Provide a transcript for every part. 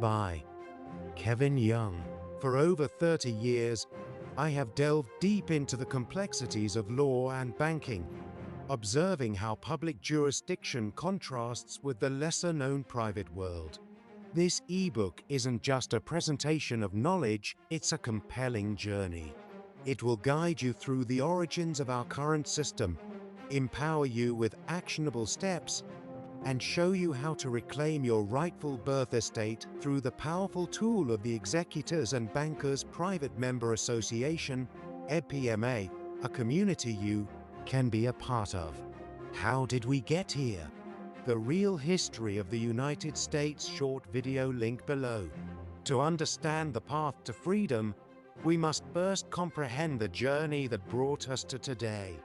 by Kevin Young. For over 30 years, I have delved deep into the complexities of law and banking, observing how public jurisdiction contrasts with the lesser-known private world. This ebook isn't just a presentation of knowledge, it's a compelling journey. It will guide you through the origins of our current system, empower you with actionable steps, and show you how to reclaim your rightful birth estate through the powerful tool of the Executors and Bankers Private Member Association, EPMA, a community you can be a part of. How did we get here? The real history of the United States short video link below. To understand the path to freedom, we must first comprehend the journey that brought us to today.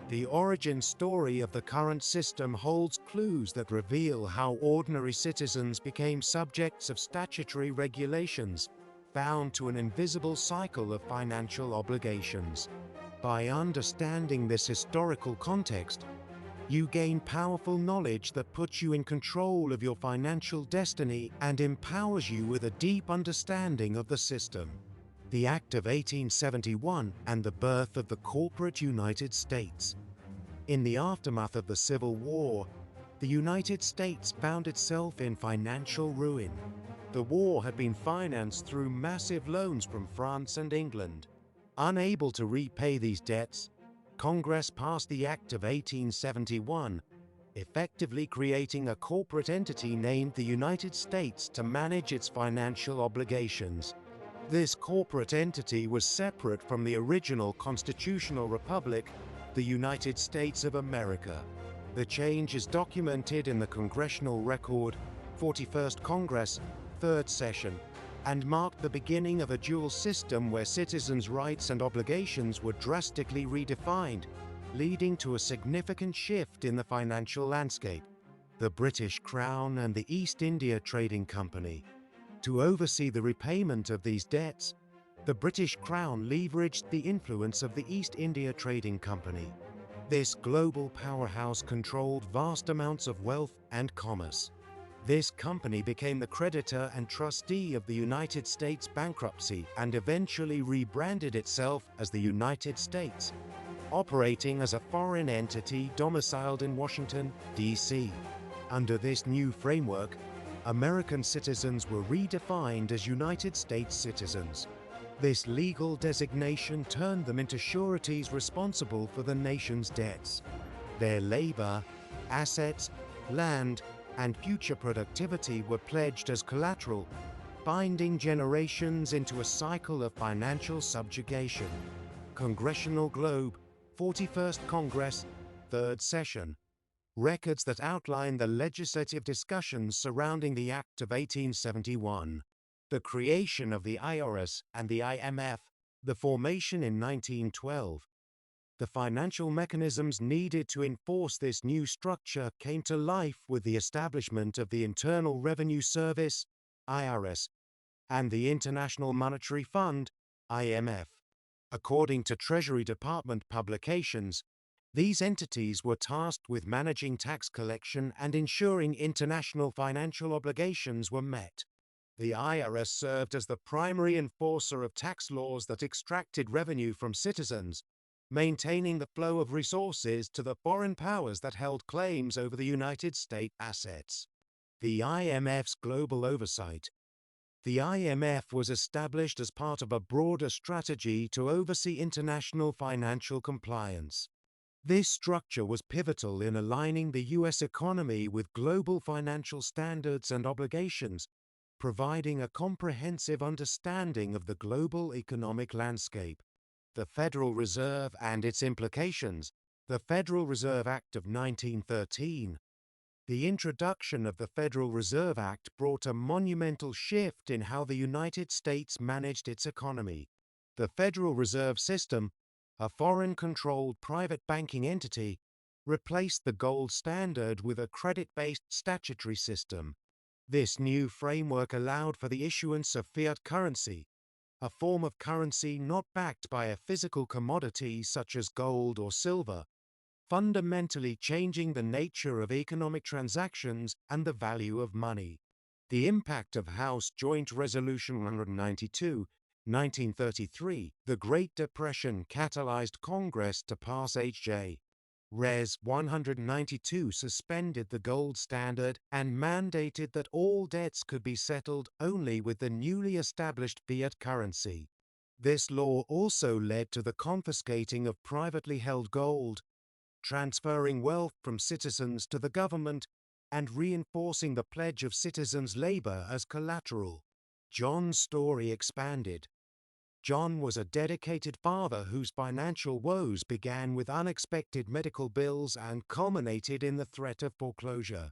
The origin story of the current system holds clues that reveal how ordinary citizens became subjects of statutory regulations, bound to an invisible cycle of financial obligations. By understanding this historical context, you gain powerful knowledge that puts you in control of your financial destiny and empowers you with a deep understanding of the system. The Act of 1871 and the birth of the corporate United States. In the aftermath of the Civil War, the United States found itself in financial ruin. The war had been financed through massive loans from France and England. Unable to repay these debts, Congress passed the Act of 1871, effectively creating a corporate entity named the United States to manage its financial obligations. This corporate entity was separate from the original constitutional republic, the United States of America. The change is documented in the Congressional Record, 41st Congress, 3rd Session, and marked the beginning of a dual system where citizens' rights and obligations were drastically redefined, leading to a significant shift in the financial landscape. The British Crown and the East India Trading Company. To oversee the repayment of these debts, the British Crown leveraged the influence of the East India Trading Company. This global powerhouse controlled vast amounts of wealth and commerce. This company became the creditor and trustee of the United States bankruptcy and eventually rebranded itself as the United States, operating as a foreign entity domiciled in Washington, D.C. Under this new framework, American citizens were redefined as United States citizens. This legal designation turned them into sureties responsible for the nation's debts. Their labor, assets, land, and future productivity were pledged as collateral, binding generations into a cycle of financial subjugation. Congressional Globe, 41st Congress, 3rd Session. Records that outline the legislative discussions surrounding the Act of 1871. The creation of the IRS and the IMF, the formation in 1912. The financial mechanisms needed to enforce this new structure came to life with the establishment of the Internal Revenue Service, IRS, and the International Monetary Fund, IMF. According to Treasury Department publications, these entities were tasked with managing tax collection and ensuring international financial obligations were met. The IRS served as the primary enforcer of tax laws that extracted revenue from citizens, maintaining the flow of resources to the foreign powers that held claims over the United States assets. The IMF's global oversight. The IMF was established as part of a broader strategy to oversee international financial compliance. This structure was pivotal in aligning the U.S. economy with global financial standards and obligations, providing a comprehensive understanding of the global economic landscape. The Federal Reserve and its implications. The Federal Reserve Act of 1913. The introduction of the Federal Reserve Act brought a monumental shift in how the United States managed its economy. The Federal Reserve System, a foreign-controlled private banking entity, replaced the gold standard with a credit-based statutory system. This new framework allowed for the issuance of fiat currency, a form of currency not backed by a physical commodity such as gold or silver, fundamentally changing the nature of economic transactions and the value of money. The impact of House Joint Resolution 192, 1933, the Great Depression catalyzed Congress to pass H.J. Res. 192 suspended the gold standard and mandated that all debts could be settled only with the newly established fiat currency. This law also led to the confiscating of privately held gold, transferring wealth from citizens to the government, and reinforcing the pledge of citizens' labor as collateral. John's story expanded. John was a dedicated father whose financial woes began with unexpected medical bills and culminated in the threat of foreclosure.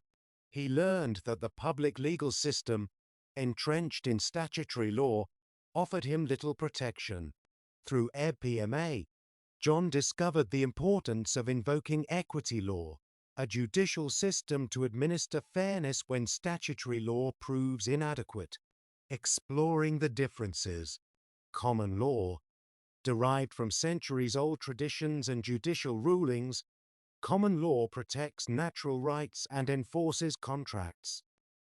He learned that the public legal system, entrenched in statutory law, offered him little protection. Through EBPMA, John discovered the importance of invoking equity law, a judicial system to administer fairness when statutory law proves inadequate. Exploring the differences. Common law, derived from centuries-old traditions and judicial rulings, common law protects natural rights and enforces contracts.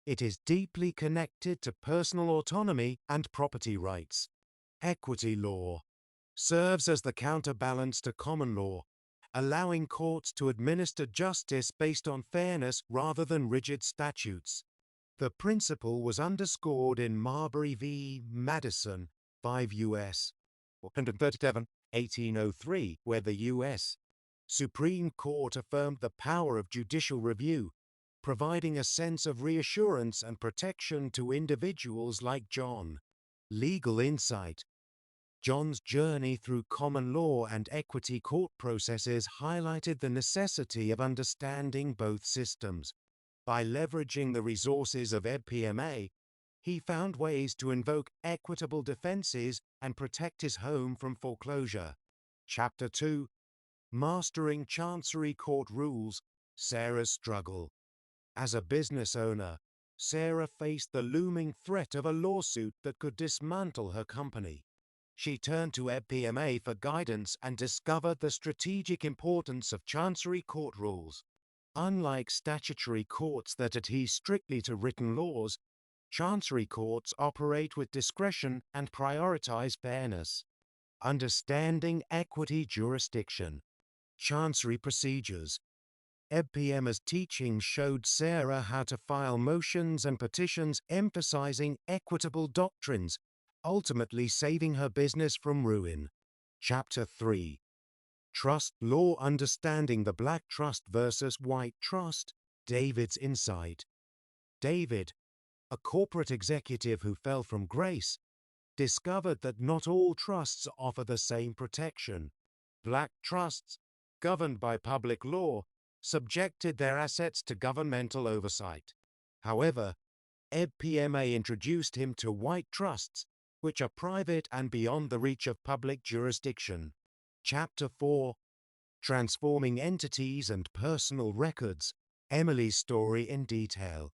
It is deeply connected to personal autonomy and property rights. Equity law serves as the counterbalance to common law, allowing courts to administer justice based on fairness rather than rigid statutes. The principle was underscored in Marbury v. Madison, 5 U.S. 137, 1803, where the U.S. Supreme Court affirmed the power of judicial review, providing a sense of reassurance and protection to individuals like John. Legal insight. John's journey through common law and equity court processes highlighted the necessity of understanding both systems. By leveraging the resources of EBPMA, he found ways to invoke equitable defenses and protect his home from foreclosure. Chapter 2. Mastering Chancery Court Rules, Sarah's Struggle. As a business owner, Sarah faced the looming threat of a lawsuit that could dismantle her company. She turned to EBPMA for guidance and discovered the strategic importance of Chancery Court rules. Unlike statutory courts that adhere strictly to written laws, Chancery courts operate with discretion and prioritize fairness. Understanding equity jurisdiction. Chancery procedures. EBPMA's teaching showed Sarah how to file motions and petitions emphasizing equitable doctrines, ultimately saving her business from ruin. Chapter 3. Trust Law Understanding the Black Trust versus White Trust, David's Insight. David, a corporate executive who fell from grace, discovered that not all trusts offer the same protection. Black trusts, governed by public law, subjected their assets to governmental oversight. However, EBPMA introduced him to white trusts, which are private and beyond the reach of public jurisdiction. Chapter 4. Transforming Entities and Personal Records. Emily's story in detail.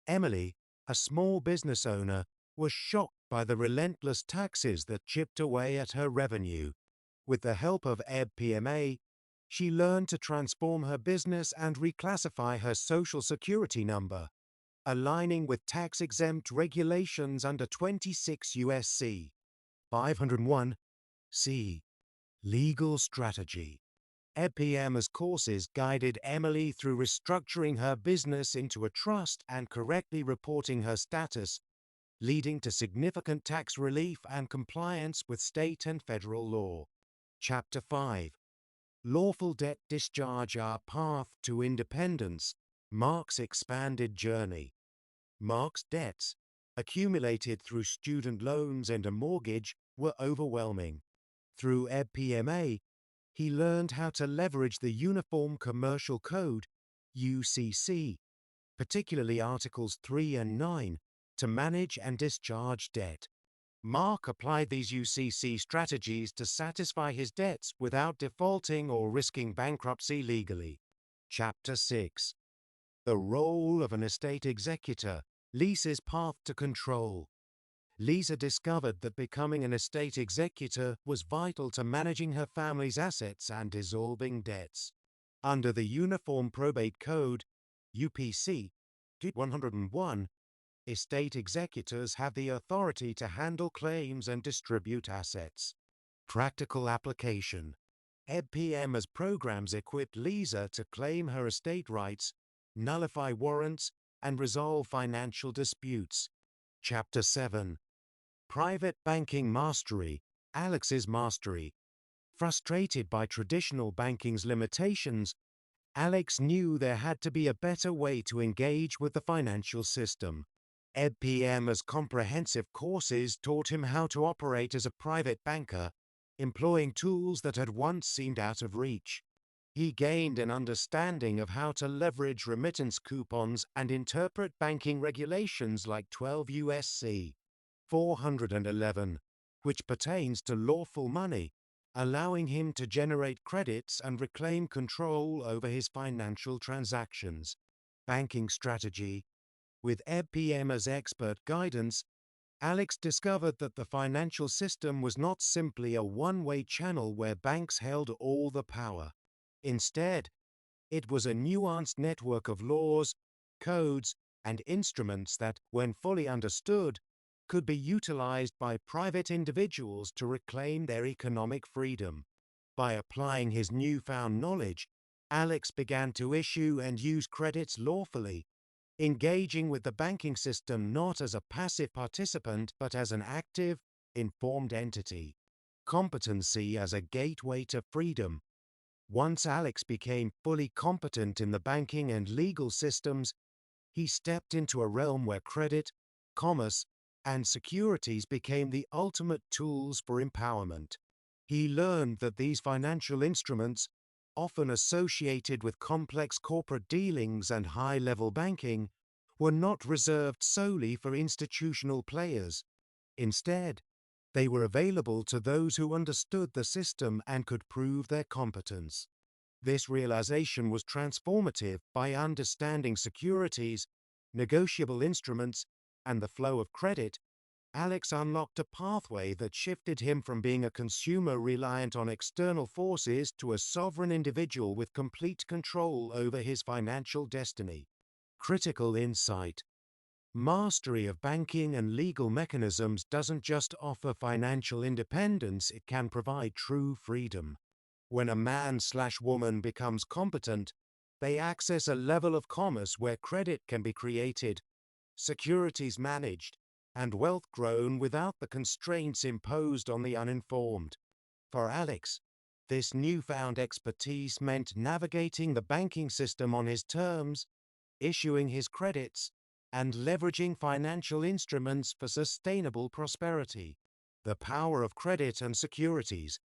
Emily, a small business owner, was shocked by the relentless taxes that chipped away at her revenue. With the help of EBPMA, she learned to transform her business and reclassify her Social Security number, aligning with tax-exempt regulations under 26 U.S.C. 501 C. Legal Strategy. EBPMA's courses guided Emily through restructuring her business into a trust and correctly reporting her status, leading to significant tax relief and compliance with state and federal law. Chapter 5. Lawful Debt Discharge. Our Path to Independence. Mark's expanded journey. Mark's debts, accumulated through student loans and a mortgage, were overwhelming. Through EBPMA, he learned how to leverage the Uniform Commercial Code, UCC, particularly Articles 3 and 9, to manage and discharge debt. Mark applied these UCC strategies to satisfy his debts without defaulting or risking bankruptcy legally. Chapter 6. The Role of an Estate Executor. Lisa's Path to Control. Lisa discovered that becoming an estate executor was vital to managing her family's assets and dissolving debts. Under the Uniform Probate Code, UPC 101, estate executors have the authority to handle claims and distribute assets. Practical application. EBPM's programs equipped Lisa to claim her estate rights, nullify warrants, and resolve financial disputes. Chapter 7. Private Banking Mastery. Alex's Mastery. Frustrated by traditional banking's limitations, Alex knew there had to be a better way to engage with the financial system. EBPM's comprehensive courses taught him how to operate as a private banker, employing tools that had once seemed out of reach. He gained an understanding of how to leverage remittance coupons and interpret banking regulations like 12 U.S.C. 411, which pertains to lawful money, allowing him to generate credits and reclaim control over his financial transactions. Banking strategy. With EBPM's expert guidance, Alex discovered that the financial system was not simply a one-way channel where banks held all the power. Instead, it was a nuanced network of laws, codes, and instruments that, when fully understood, could be utilized by private individuals to reclaim their economic freedom. By applying his newfound knowledge, Alex began to issue and use credits lawfully, engaging with the banking system not as a passive participant but as an active, informed entity. Competency as a gateway to freedom. Once Alex became fully competent in the banking and legal systems, he stepped into a realm where credit, commerce, and securities became the ultimate tools for empowerment. He learned that these financial instruments, often associated with complex corporate dealings and high-level banking, were not reserved solely for institutional players. Instead, they were available to those who understood the system and could prove their competence. This realization was transformative. By understanding securities, negotiable instruments, and the flow of credit, Alex unlocked a pathway that shifted him from being a consumer reliant on external forces to a sovereign individual with complete control over his financial destiny. Critical insight. Mastery of banking and legal mechanisms doesn't just offer financial independence, it can provide true freedom. When a man/woman becomes competent, they access a level of commerce where credit can be created, securities managed, and wealth grown without the constraints imposed on the uninformed. For Alex, this newfound expertise meant navigating the banking system on his terms, issuing his credits, and leveraging financial instruments for sustainable prosperity. The power of credit and securities.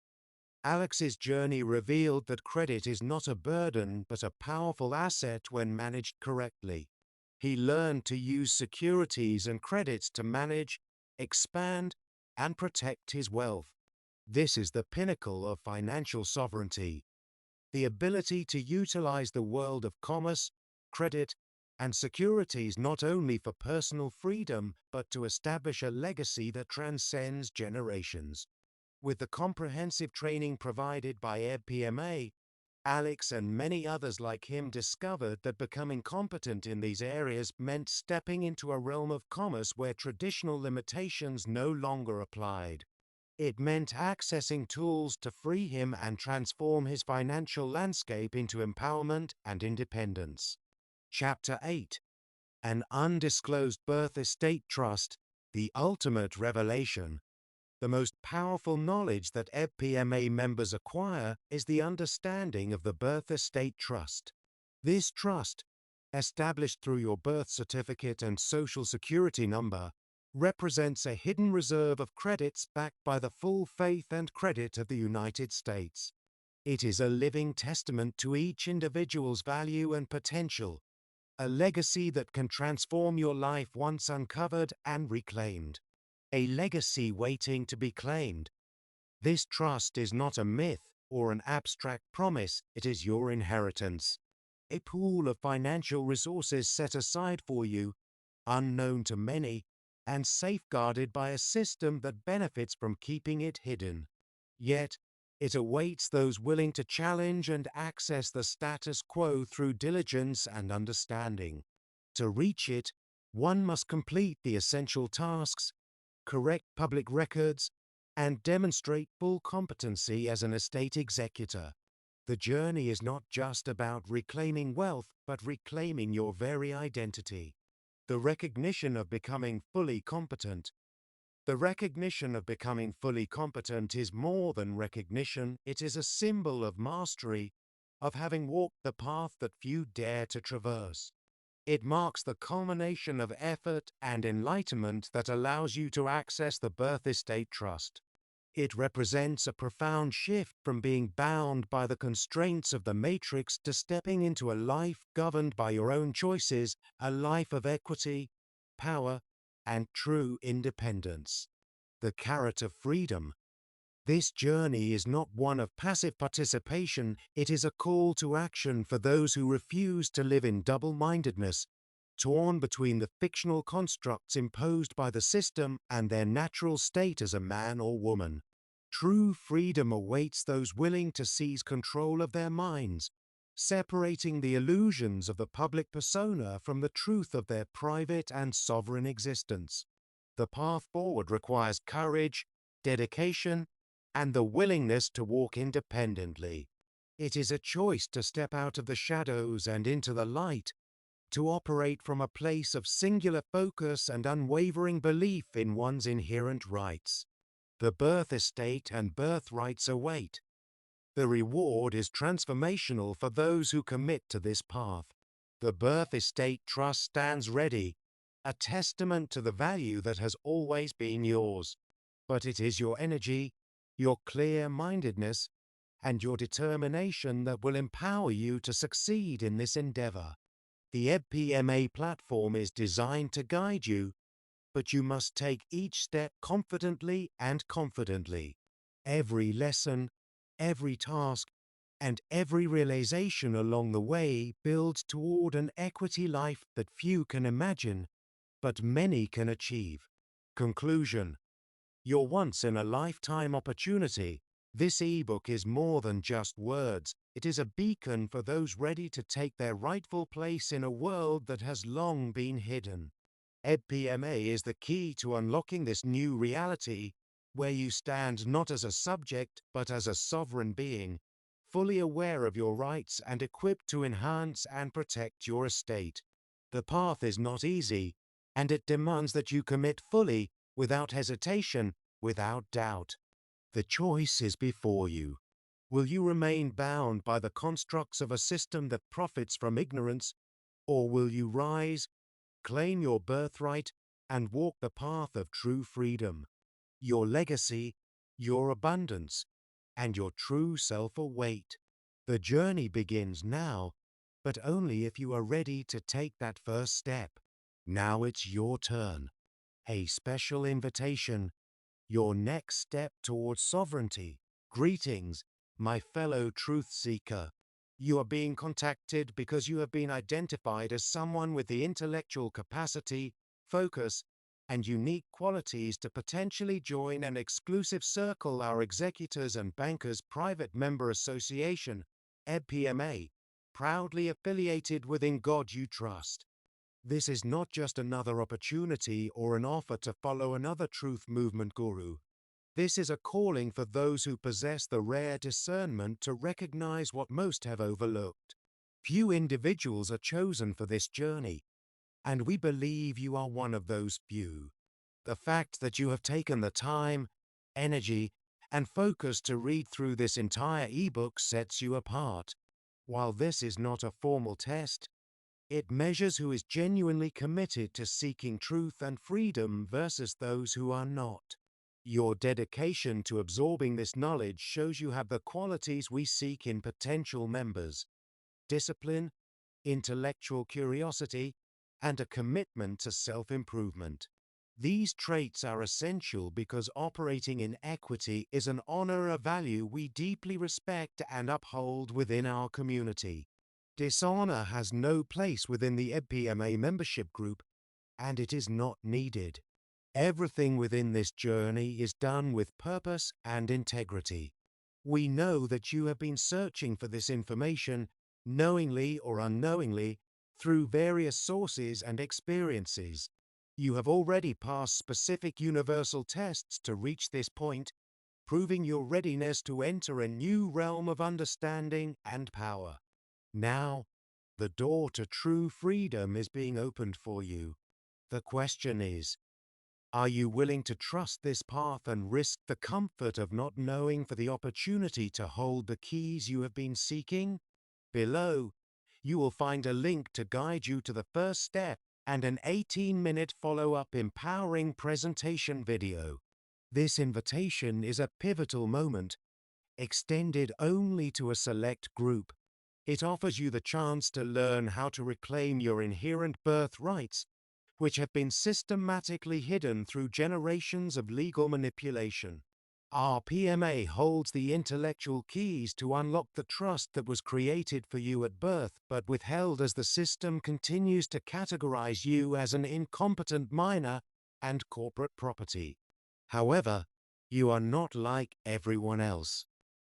Alex's journey revealed that credit is not a burden but a powerful asset when managed correctly. He learned to use securities and credits to manage, expand, and protect his wealth. This is the pinnacle of financial sovereignty. The ability to utilize the world of commerce, credit, and securities not only for personal freedom but to establish a legacy that transcends generations. With the comprehensive training provided by EBPMA, Alex and many others like him discovered that becoming competent in these areas meant stepping into a realm of commerce where traditional limitations no longer applied. It meant accessing tools to free him and transform his financial landscape into empowerment and independence. Chapter 8. An Undisclosed Birth Estate Trust, the Ultimate Revelation. The most powerful knowledge that EBPMA members acquire is the understanding of the birth estate trust. This trust, established through your birth certificate and social security number, represents a hidden reserve of credits backed by the full faith and credit of the United States. It is a living testament to each individual's value and potential, a legacy that can transform your life once uncovered and reclaimed. A legacy waiting to be claimed. This trust is not a myth or an abstract promise, it is your inheritance. A pool of financial resources set aside for you, unknown to many, and safeguarded by a system that benefits from keeping it hidden. Yet, it awaits those willing to challenge and access the status quo through diligence and understanding. To reach it, One must complete the essential tasks, correct public records, and demonstrate full competency as an estate executor. The journey is not just about reclaiming wealth, but reclaiming your very identity. The recognition of becoming fully competent. The recognition of becoming fully competent is more than recognition, it is a symbol of mastery, of having walked the path that few dare to traverse. It marks the culmination of effort and enlightenment that allows you to access the birth estate trust. It represents a profound shift from being bound by the constraints of the matrix to stepping into a life governed by your own choices, a life of equity, power, and true independence. The carrot of freedom. This journey is not one of passive participation, it is a call to action for those who refuse to live in double-mindedness, torn between the fictional constructs imposed by the system and their natural state as a man or woman. True freedom awaits those willing to seize control of their minds, separating the illusions of the public persona from the truth of their private and sovereign existence. The path forward requires courage, dedication, and the willingness to walk independently. It is a choice to step out of the shadows and into the light, to operate from a place of singular focus and unwavering belief in one's inherent rights. The birth estate and birthrights await. The reward is transformational for those who commit to this path. The birth estate trust stands ready, a testament to the value that has always been yours. But it is your energy, your clear-mindedness, and your determination that will empower you to succeed in this endeavor. The EBPMA platform is designed to guide you, but you must take each step confidently and confidently. Every lesson, every task, and every realization along the way builds toward an equity life that few can imagine, but many can achieve. Conclusion. Your once-in-a-lifetime opportunity. This ebook is more than just words. It is a beacon for those ready to take their rightful place in a world that has long been hidden. EBPMA is the key to unlocking this new reality, where you stand not as a subject but as a sovereign being, fully aware of your rights and equipped to enhance and protect your estate. The path is not easy, and it demands that you commit fully, without hesitation, without doubt. The choice is before you. Will you remain bound by the constructs of a system that profits from ignorance, or will you rise, claim your birthright, and walk the path of true freedom? Your legacy, your abundance, and your true self await. The journey begins now, but only if you are ready to take that first step. Now it's your turn. A special invitation. Your next step towards sovereignty. Greetings, my fellow truth seeker. You are being contacted because you have been identified as someone with the intellectual capacity, focus, and unique qualities to potentially join an exclusive circle, our Executors and Bankers Private Member Association, EBPMA, proudly affiliated with In God You Trust. This is not just another opportunity or an offer to follow another truth movement guru. This is a calling for those who possess the rare discernment to recognize what most have overlooked. Few individuals are chosen for this journey, and we believe you are one of those few. The fact that you have taken the time, energy, and focus to read through this entire ebook sets you apart. While this is not a formal test, it measures who is genuinely committed to seeking truth and freedom versus those who are not. Your dedication to absorbing this knowledge shows you have the qualities we seek in potential members: discipline, intellectual curiosity, and a commitment to self-improvement. These traits are essential because operating in equity is an honor, a value we deeply respect and uphold within our community. Dishonor has no place within the EBPMA membership group, and it is not needed. Everything within this journey is done with purpose and integrity. We know that you have been searching for this information, knowingly or unknowingly, through various sources and experiences. You have already passed specific universal tests to reach this point, proving your readiness to enter a new realm of understanding and power. Now, the door to true freedom is being opened for you. The question is, are you willing to trust this path and risk the comfort of not knowing for the opportunity to hold the keys you have been seeking? Below, you will find a link to guide you to the first step and an 18-minute follow-up empowering presentation video. This invitation is a pivotal moment, extended only to a select group. It offers you the chance to learn how to reclaim your inherent birthrights, which have been systematically hidden through generations of legal manipulation. Our PMA holds the intellectual keys to unlock the trust that was created for you at birth but withheld as the system continues to categorize you as an incompetent minor and corporate property. However, you are not like everyone else.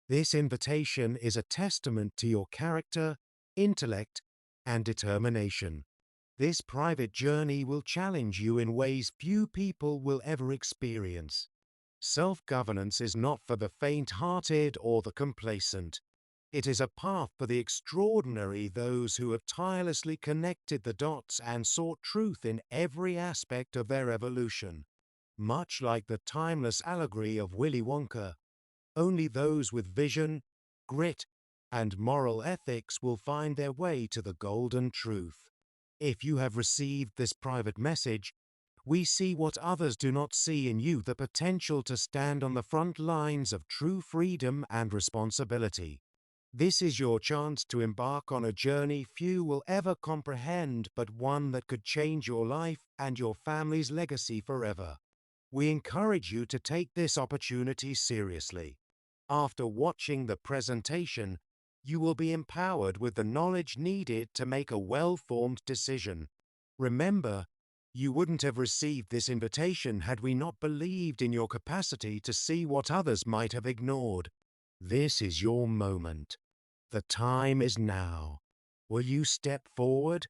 This invitation is a testament to your character, intellect, and determination. This private journey will challenge you in ways few people will ever experience. Self-governance is not for the faint-hearted or the complacent. It is a path for the extraordinary, those who have tirelessly connected the dots and sought truth in every aspect of their evolution. Much like the timeless allegory of Willy Wonka, only those with vision, grit, and moral ethics will find their way to the golden truth. If you have received this private message, we see what others do not see in you: the potential to stand on the front lines of true freedom and responsibility. This is your chance to embark on a journey few will ever comprehend, but one that could change your life and your family's legacy forever. We encourage you to take this opportunity seriously. After watching the presentation, you will be empowered with the knowledge needed to make a well-formed decision. Remember, you wouldn't have received this invitation had we not believed in your capacity to see what others might have ignored. This is your moment. The time is now. Will you step forward,